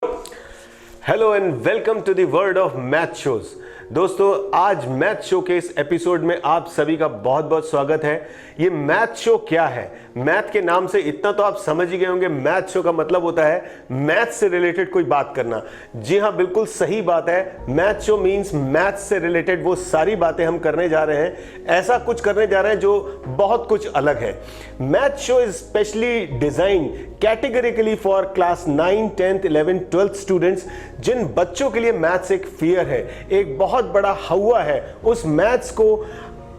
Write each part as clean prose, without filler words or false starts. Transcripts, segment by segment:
Hello and welcome to the world of math shows. दोस्तों, आज math show के इस एपिसोड में आप सभी का बहुत बहुत स्वागत है। ये मैथ शो क्या है? मैथ के नाम से इतना तो आप समझ ही गए होंगे, मैथ शो का मतलब होता है मैथ से रिलेटेड कोई बात करना। जी हाँ, बिल्कुल सही बात है। मैथ शो मींस मैथ से रिलेटेड वो सारी बातें हम करने जा रहे हैं, ऐसा कुछ करने जा रहे हैं जो बहुत कुछ अलग है। Math show is specially design categorically for class 9, 10th, 11th, 12th students, जिन बच्चों के लिए मैथ्स एक फियर है, एक बहुत बड़ा हवा है। उस मैथ्स को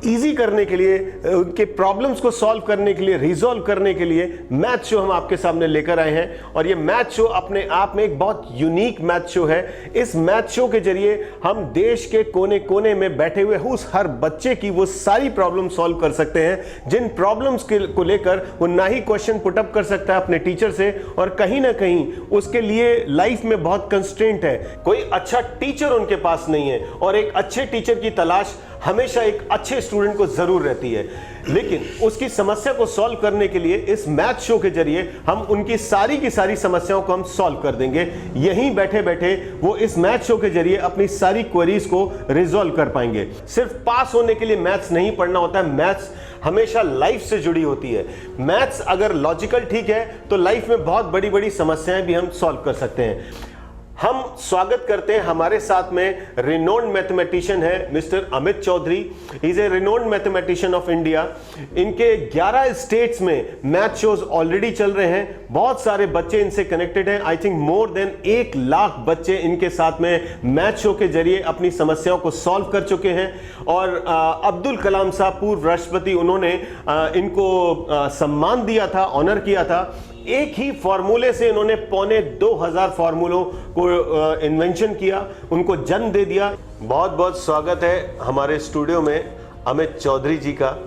इजी करने के लिए, उनके प्रॉब्लम्स को सॉल्व करने के लिए, रिजॉल्व करने के लिए मैथ शो हम आपके सामने लेकर आए हैं। और ये मैथ शो अपने आप में एक बहुत यूनिक मैथ शो है। इस मैथ शो के जरिए हम देश के कोने कोने में बैठे हुए उस हर बच्चे की वो सारी प्रॉब्लम सॉल्व कर सकते हैं जिन प्रॉब्लम्स को लेकर वो ना ही क्वेश्चन पुटअप कर सकता है अपने टीचर से, और कहीं ना कहीं उसके लिए लाइफ में बहुत कंस्ट्रेंट है। कोई अच्छा टीचर उनके पास नहीं है, और एक अच्छे टीचर की तलाश हमेशा एक अच्छे स्टूडेंट को जरूर रहती है। लेकिन उसकी समस्या को सॉल्व करने के लिए इस मैथ शो के जरिए हम उनकी सारी की सारी समस्याओं को हम सॉल्व कर देंगे। यहीं बैठे बैठे वो इस मैथ शो के जरिए अपनी सारी क्वेरीज को रिजॉल्व कर पाएंगे। सिर्फ पास होने के लिए मैथ्स नहीं पढ़ना होता है, मैथ्स हमेशा लाइफ से जुड़ी होती है। मैथ्स अगर लॉजिकल ठीक है तो लाइफ में बहुत बड़ी बड़ी समस्याएं भी हम सॉल्व कर सकते हैं। हम स्वागत करते हैं, हमारे साथ में रिनोन्ड मैथमेटिशियन है mister Amit Chaudhary. He is a renowned mathematician of India. इनके 11 स्टेट्स में मैथ शोज ऑलरेडी चल रहे हैं। बहुत सारे बच्चे इनसे कनेक्टेड हैं। I think more than 1 lakh बच्चे इनके साथ में मैथ शो के जरिए अपनी समस्याओं को सॉल्व कर चुके हैं। और अब्दुल कलाम साहब, पूर्व राष्ट्रपति, उन्होंने इनको सम्मान दिया था, ऑनर किया था। एक ही फॉर्मूले से इन्होंने 2500 फॉर्मूलों को इन्वेंशन किया, उनको जन्म दे दिया। बहुत बहुत स्वागत है हमारे स्टूडियो में अमित चौधरी जी का।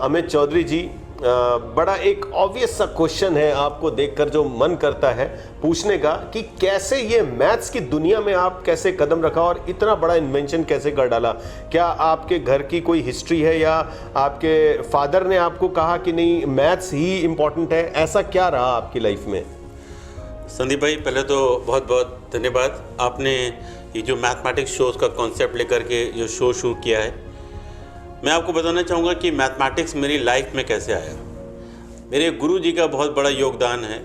अमित चौधरी जी, बड़ा एक ऑब्वियस सा क्वेश्चन है आपको देखकर जो मन करता है पूछने का कि कैसे ये मैथ्स की दुनिया में आप कैसे कदम रखा और इतना बड़ा इन्वेंशन कैसे कर डाला? क्या आपके घर की कोई हिस्ट्री है, या आपके फादर ने आपको कहा कि नहीं मैथ्स ही इम्पोर्टेंट है? ऐसा क्या रहा आपकी लाइफ में? संदीप भाई, पहले तो बहुत बहुत धन्यवाद। आपने ये जो मैथमेटिक्स शोज़ का कॉन्सेप्ट लेकर के जो शो शुरू किया है, मैं आपको बताना चाहूँगा कि मैथमेटिक्स मेरी लाइफ में कैसे आया। मेरे गुरु जी का बहुत बड़ा योगदान है।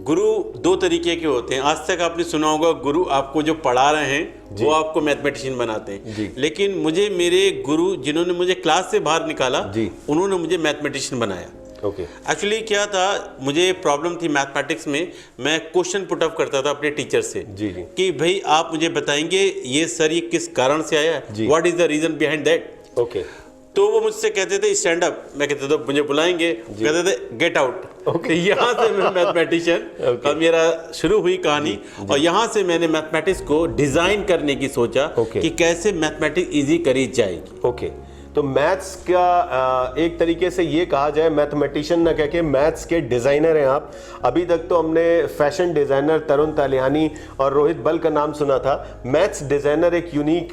गुरु 2 तरीके के होते हैं। आज तक आपने सुना होगा गुरु आपको जो पढ़ा रहे हैं वो आपको मैथमेटिशियन बनाते हैं, लेकिन मुझे मेरे गुरु जिन्होंने मुझे क्लास से बाहर निकाला, उन्होंने मुझे मैथमेटिशियन बनाया। एक्चुअली क्या था, मुझे प्रॉब्लम थी मैथमेटिक्स में। मैं क्वेश्चन पुटअप करता था अपने टीचर से कि भाई आप मुझे बताएंगे ये सर ये किस कारण से आया, what is the reason behind that. तो वो मुझसे कहते थे स्टैंड अप, मैं कहते थे मुझे बुलाएंगे, कहते थे गेट आउट। यहाँ से मैं मैथमेटिशियन का मेरा शुरू हुई कहानी। और यहाँ से मैंने मैथमेटिक्स को डिजाइन करने की सोचा कि कैसे मैथमेटिक्स इजी करी जाएगी। तो मैथ्स का एक तरीके से ये कहा जाए, मैथमेटिशियन ना कह के मैथ्स के डिज़ाइनर हैं आप। अभी तक तो हमने फैशन डिज़ाइनर तरुण तालियानी और रोहित बल का नाम सुना था। मैथ्स डिज़ाइनर एक यूनिक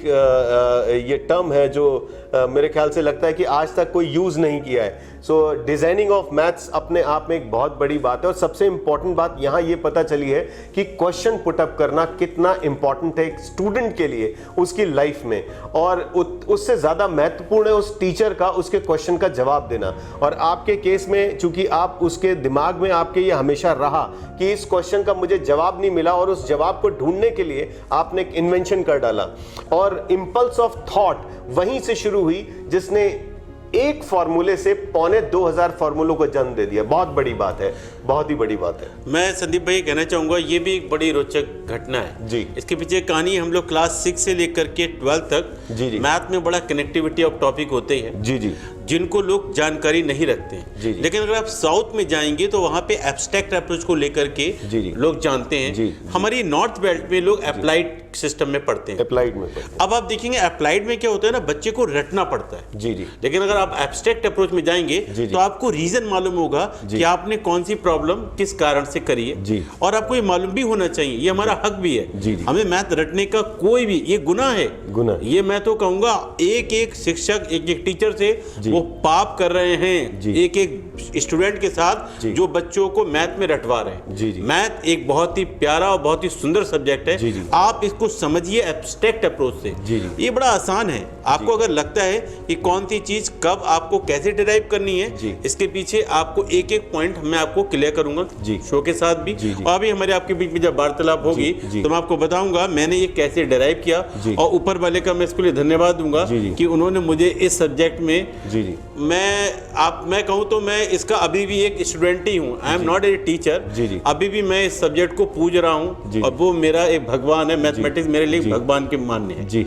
ये टर्म है जो मेरे ख्याल से लगता है कि आज तक कोई यूज़ नहीं किया है। सो डिज़ाइनिंग ऑफ मैथ्स अपने आप में एक बहुत बड़ी बात है। और सबसे इंपॉर्टेंट बात यहाँ ये पता चली है कि क्वेश्चन पुटअप करना कितना इंपॉर्टेंट है एक स्टूडेंट के लिए उसकी लाइफ में, और उससे ज़्यादा महत्वपूर्ण है उस टीचर का उसके क्वेश्चन का जवाब देना। और आपके केस में चूंकि आप उसके दिमाग में आपके ये हमेशा रहा कि इस क्वेश्चन का मुझे जवाब नहीं मिला, और उस जवाब को ढूंढने के लिए आपने एक इन्वेंशन कर डाला। और इम्पल्स ऑफ थॉट वहीं से शुरू हुई जिसने एक फॉर्मूले से 2500 फॉर्मूलों को जन्म दे दिया। बहुत बड़ी बात है, बहुत ही बड़ी बात है। मैं संदीप भाई कहना चाहूँगा ये भी एक बड़ी रोचक घटना है जी। इसके पीछे कहानी, हम लोग क्लास 6 से लेकर के 12 तक जी। मैथ में बड़ा कनेक्टिविटी ऑफ टॉपिक होते हैं जी, जिनको लोग जानकारी नहीं रखते हैं। लेकिन अगर आप साउथ में जाएंगे तो वहाँ पे एब्स्ट्रैक्ट अप्रोच को लेकर के लोग जानते हैं। हमारी नॉर्थ बेल्ट में लोग अप्लाइड सिस्टम में पढ़ते हैं। अप्लाइड में अब आप देखेंगे अप्लाइड में क्या होता है ना, बच्चे को रटना पड़ता है लेकिन अगर आप एब्स्ट्रैक्ट अप्रोच में जाएंगे तो आपको रीजन मालूम होगा कि आपने कौन सी प्रॉब्लम किस कारण से करी है, और आपको ये मालूम भी होना चाहिए, ये हमारा हक भी है। हमें मैथ रटने का कोई भी ये गुनाह है, ये मैं तो कहूंगा एक एक शिक्षक एक एक टीचर से वो पाप कर रहे हैं। एक एक स्टूडेंट के साथ जो बच्चों को मैथ में रटवा रहे हैं। जी जी। मैथ एक बहुत ही प्यारा और बहुत ही सुंदर सब्जेक्ट है। जी जी। आप इसको समझिए एब्स्ट्रैक्ट अप्रोच से। जी जी। ये बड़ा आसान है। आपको अगर लगता है कि कौन सी चीज कब आपको कैसे डिराइव करनी है, जी। इसके पीछे आपको एक एक पॉइंट मैं आपको क्लियर करूंगा जी। शो के साथ भी। जी जी। और अभी हमारे आपके बीच में जब वार्तालाप होगी जी जी। तो मैं आपको बताऊंगा मैंने ये कैसे डिराइव किया। जी। और ऊपर वाले का मैं इसके लिए धन्यवाद दूंगा जी जी। कि उन्होंने मुझे इस सब्जेक्ट में, जी जी, मैं कहूँ तो मैं इसका अभी भी एक स्टूडेंट ही हूँ। I am not a teacher. जी जी। अभी भी मैं इस सब्जेक्ट को पूज रहा जी। हूँ और वो मेरा एक भगवान है। मैथमेटिक्स मेरे लिए जी। भगवान के मान्य है। जी।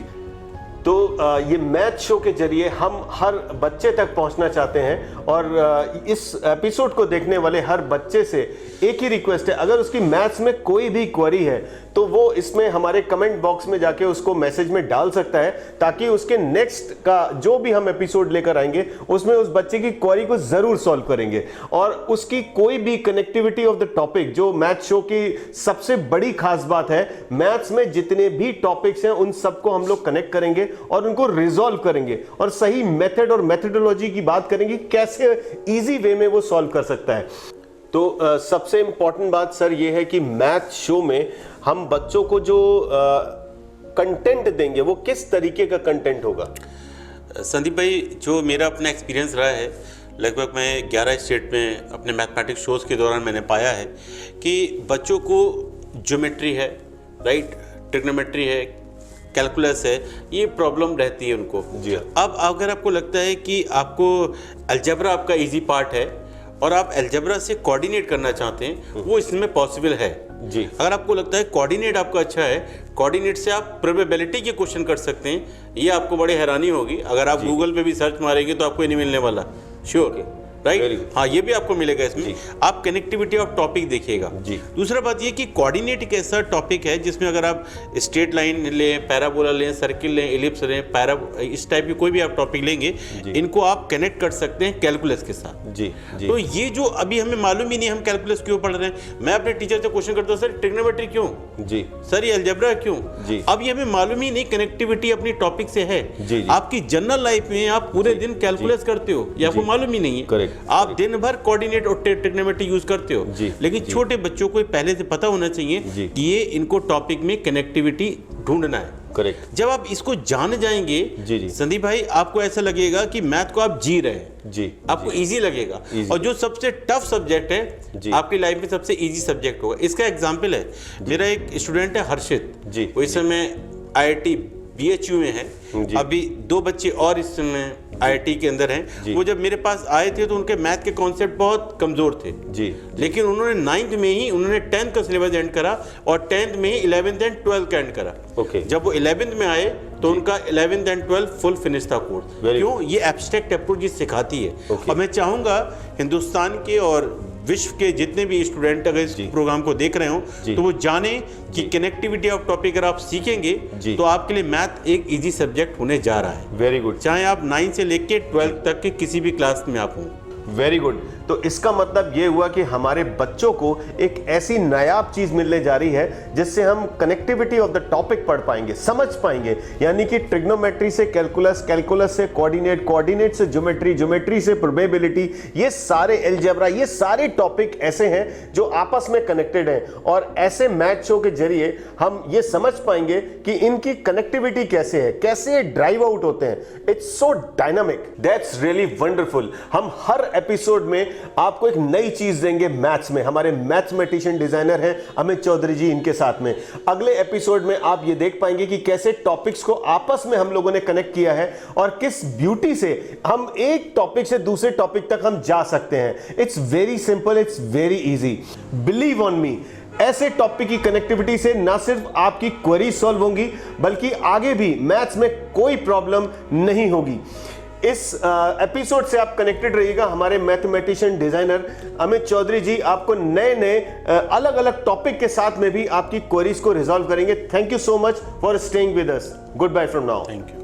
तो ये मैथ शो के जरिए हम हर बच्चे तक पहुंचना चाहते हैं और इस एपिसोड को देखने वाले हर बच्चे से एक ही रिक्वेस्ट है, अगर उसकी मैथ्स में कोई भी क्वेरी है तो वो इसमें हमारे कमेंट बॉक्स में जाके उसको मैसेज में डाल सकता है, ताकि उसके नेक्स्ट का जो भी हम एपिसोड लेकर आएंगे उसमें उस बच्चे की क्वेरी को जरूर सॉल्व करेंगे। और उसकी कोई भी कनेक्टिविटी ऑफ द टॉपिक, जो मैथ शो की सबसे बड़ी खास बात है, मैथ्स में जितने भी टॉपिक्स हैं उन सबको हम लोग कनेक्ट करेंगे और उनको रिजॉल्व करेंगे और सही मेथड और मेथडोलॉजी की बात करेंगे, कैसे इजी वे में वो सॉल्व कर सकता है। तो सबसे इंपॉर्टेंट बात सर ये है कि मैथ शो में हम बच्चों को जो कंटेंट देंगे वो किस तरीके का कंटेंट होगा? संदीप भाई, जो मेरा अपना एक्सपीरियंस रहा है, लगभग मैं 11 स्टेट में अपने मैथमेटिक्स शोज़ के दौरान मैंने पाया है कि बच्चों को ज्योमेट्री है, राइट, ट्रिग्नोमेट्री है, कैलकुलस है, ये प्रॉब्लम रहती है उनको। जी। अब अगर आपको लगता है कि आपको अलजेब्रा आपका इजी पार्ट है और आप अलजेब्रा से कोऑर्डिनेट करना चाहते हैं, वो इसमें पॉसिबल है। जी। अगर आपको लगता है कोऑर्डिनेट आपका अच्छा है, कोऑर्डिनेट से आप प्रोबेबिलिटी के क्वेश्चन कर सकते हैं, ये आपको बड़ी हैरानी होगी। अगर आप गूगल पे भी सर्च मारेंगे तो आपको ये नहीं मिलने वाला, श्योर, राइट। हाँ, ये भी आपको मिलेगा इसमें। आप कनेक्टिविटी ऑफ टॉपिक देखिएगा। दूसरा बात ये कि कोऑर्डिनेट एक ऐसा टॉपिक है जिसमें अगर आप स्ट्रेट लाइन लें, पैराबोला लें, सर्किल लें, एलिप्स लें, इस टाइप की कोई भी आप टॉपिक लेंगे, इनको आप कनेक्ट कर सकते हैं कैलकुलस के साथ। जी। तो ये जो अभी हमें मालूम ही नहीं हम कैलकुलस क्यों पढ़ रहे हैं, मैं अपने टीचर से क्वेश्चन करता हूँ, सर ट्रिग्नोमेट्री क्यों, जी सर ये अलजेब्रा क्यों, जी। अब ये हमें मालूम ही नहीं कनेक्टिविटी अपनी टॉपिक से है। जी। आपकी जनरल लाइफ में आप पूरे दिन कैलकुलस करते हो, ये आपको मालूम ही नहीं है। करेक्ट। आप दिन भर कोऑर्डिनेट और ट्रिग्नोमेट्री यूज करते हो, लेकिन छोटे बच्चों को पहले से पता होना चाहिए कि ये इनको टॉपिक में कनेक्टिविटी ढूंढना है। करेक्ट। जब आप इसको जान जाएंगे जी। संदीप भाई, आपको ऐसा लगेगा कि मैथ को आप जी रहे हैं। जी। आपको इजी लगेगा। और जो सबसे टफ सब्जेक्ट है आपकी लाइफ में सबसे इजी सब्जेक्ट होगा। इसका एग्जांपल है, मेरा एक स्टूडेंट है हर्षित, वो इस समय IIT BHU में है। अभी 2 बच्चे और इस समय IIT के अंदर हैं। वो जब मेरे पास आए थे तो उनके मैथ के कॉन्सेप्ट बहुत कमजोर थे जी। लेकिन उन्होंने 9th में ही उन्होंने 10th का सिलेबस एंड करा और 10th में ही 11th एंड 12th का एंड करा। जब वो 11th में आए तो उनका 11th and 12th full finish था कोर्स। क्यों? ये एब्स्ट्रैक्ट अप्रोच ये सिखाती है। और मैं चाहूंगा हिंदुस्तान के और विश्व के जितने भी स्टूडेंट अगर इस प्रोग्राम को देख रहे हो तो वो जाने कि कनेक्टिविटी ऑफ टॉपिक अगर आप सीखेंगे तो आपके लिए मैथ एक इजी सब्जेक्ट होने जा रहा है। Very good. चाहे आप 9 से लेके 12 तक के किसी भी क्लास में आप हों। Very good. तो इसका मतलब ये हुआ कि हमारे बच्चों को एक ऐसी नायाब चीज मिलने जा रही है जिससे हम कनेक्टिविटी ऑफ द टॉपिक पढ़ पाएंगे, समझ पाएंगे। यानी कि ट्रिग्नोमेट्री से कैलकुलस, कैलकुलस से कोऑर्डिनेट, कोऑर्डिनेट से ज्योमेट्री, ज्योमेट्री से प्रोबेबिलिटी, ये सारे अलजेब्रा, ये सारे टॉपिक ऐसे हैं जो आपस में कनेक्टेड हैं। और ऐसे मैथ शो के जरिए हम ये समझ पाएंगे कि इनकी कनेक्टिविटी कैसे है, कैसे ड्राइव आउट होते हैं। It's so dynamic, that's really wonderful. हम हर एपिसोड में आपको एक नई चीज देंगे मैथ्स में। हमारे मैथमेटिशियन डिजाइनर हैं अमित चौधरी जी, इनके साथ में अगले एपिसोड में आप ये देख पाएंगे कि कैसे टॉपिक्स को आपस में हम लोगों ने कनेक्ट किया है और किस ब्यूटी से हम एक टॉपिक से दूसरे टॉपिक तक हम जा सकते हैं। It's very simple, it's very easy, believe on me. ऐसे टॉपिक की कनेक्टिविटी से ना सिर्फ आपकी क्वेरी सॉल्व होंगी बल्कि आगे भी मैथ्स में कोई प्रॉब्लम नहीं होगी। इस एपिसोड से आप कनेक्टेड रहिएगा। हमारे मैथमेटिशियन डिजाइनर अमित चौधरी जी आपको नए नए अलग अलग टॉपिक के साथ में भी आपकी क्वेरीज को रिजॉल्व करेंगे। Thank you so much for staying with us. Goodbye from now. Thank you.